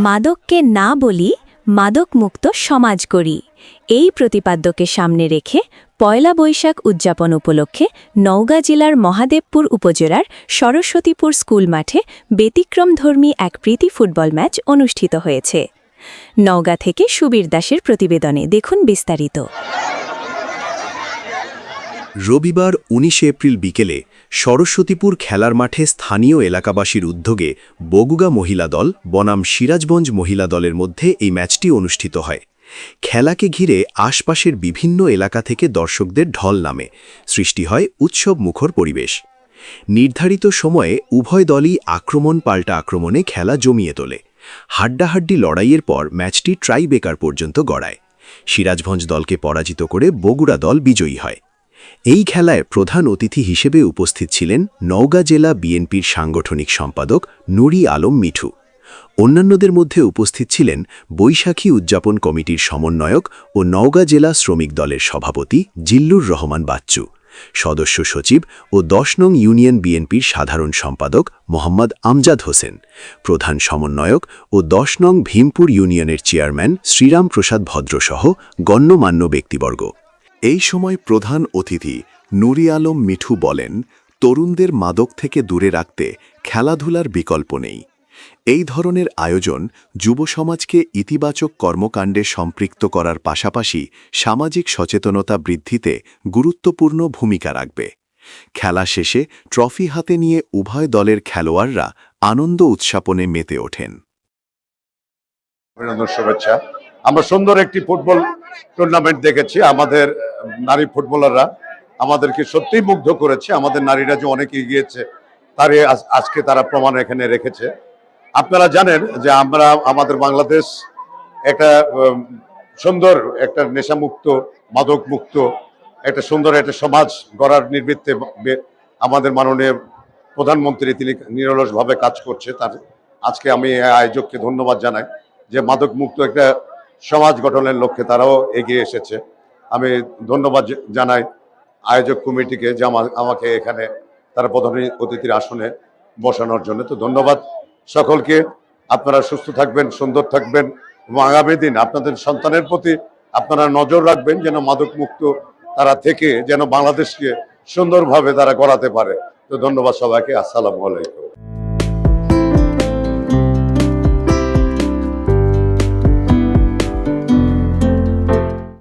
মাদককে না বলি, মাদকমুক্ত সমাজ গড়ি। এই প্রতিপাদ্যকে সামনে রেখে পয়লা বৈশাখ উদযাপন উপলক্ষে নওগাঁ জেলার মহাদেবপুর উপজেলার সরস্বতীপুর স্কুল মাঠে ব্যতিক্রমধর্মী এক প্রীতি ফুটবল ম্যাচ অনুষ্ঠিত হয়েছে। নওগাঁ থেকে সুবীর দাসের প্রতিবেদনে দেখুন বিস্তারিত। রবিবার ১৯ এপ্রিল বিকেলে সরস্বতীপুর খেলার মাঠে স্থানীয় এলাকাবাসীর উদ্যোগে বগুড়া মহিলা দল বনাম সিরাজগঞ্জ মহিলা দলের মধ্যে এই ম্যাচটি অনুষ্ঠিত হয়। খেলাকে ঘিরে আশপাশের বিভিন্ন এলাকা থেকে দর্শকদের ঢল নামে, সৃষ্টি হয় উৎসব মুখর পরিবেশ। নির্ধারিত সময়ে উভয় দলই আক্রমণ পাল্টা আক্রমণে খেলা জমিয়ে তোলে। হাড্ডাহাড্ডি লড়াইয়ের পর ম্যাচটি ট্রাইবেকার পর্যন্ত গড়ায়। সিরাজগঞ্জ দলকে পরাজিত করে বগুড়া দল বিজয়ী হয়। এই খেলায় প্রধান অতিথি হিসেবে উপস্থিত ছিলেন নওগাঁ জেলা বিএনপির সাংগঠনিক সম্পাদক নুরি আলম মিঠু। অন্যান্যদের মধ্যে উপস্থিত ছিলেন বৈশাখী উদযাপন কমিটির সমন্বয়ক ও নওগাঁ জেলা শ্রমিক দলের সভাপতি জিল্লুর রহমান বাচ্চু, সদস্য সচিব ও ১০ নং ইউনিয়ন বিএনপির সাধারণ সম্পাদক মোহাম্মদ আমজাদ হোসেন, প্রধান সমন্বয়ক ও ১০ নং ভীমপুর ইউনিয়নের চেয়ারম্যান শ্রীরাম প্রসাদ ভদ্রসহ গণ্যমান্য ব্যক্তিবর্গ। এই সময় প্রধান অতিথি নুরি আলম মিঠু বলেন, তরুণদের মাদক থেকে দূরে রাখতে খেলাধুলার বিকল্প নেই। এই ধরনের আয়োজন যুব সমাজকে ইতিবাচক কর্মকাণ্ডে সম্পৃক্ত করার পাশাপাশি সামাজিক সচেতনতা বৃদ্ধিতে গুরুত্বপূর্ণ ভূমিকা রাখবে। খেলা শেষে ট্রফি হাতে নিয়ে উভয় দলের খেলোয়াড়রা আনন্দ উৎসাপনে মেতে ওঠেন। শুভেচ্ছা। আমরা সুন্দর একটি ফুটবল টুর্নামেন্ট দেখেছি। আমাদের নারী ফুটবলাররা আমাদেরকে সত্যিই মুগ্ধ করেছে। আমাদের নারীরা যে অনেক এগিয়েছে তার আজকে তারা প্রমাণ এখানে রেখেছে। আপনারা জানেন যে আমাদের বাংলাদেশ একটা সুন্দর একটা নেশামুক্ত মাদকমুক্ত একটা সুন্দর একটা সমাজ গড়ার নির্বৃত্তে আমাদের মাননীয় প্রধানমন্ত্রী তিনি নিরলসভাবে কাজ করছে। তার আজকে আমি আয়োজককে ধন্যবাদ জানাই যে মাদকমুক্ত একটা সমাজ গঠনের লক্ষ্যে তারাও এগিয়ে এসেছে। আমি ধন্যবাদ জানাই আয়োজক কমিটিকে যে আমাকে এখানে তারা প্রধান অতিথির আসনে বসানোর জন্য। তো ধন্যবাদ সকলকে। আপনারা সুস্থ থাকবেন, সুন্দর থাকবেন এবং আগামী দিন আপনাদের সন্তানের প্রতি আপনারা নজর রাখবেন যেন মাদকমুক্ত তারা থেকে যেন বাংলাদেশকে সুন্দরভাবে তারা গড়াতে পারে। তো ধন্যবাদ সবাইকে। আসসালামু আলাইকুম।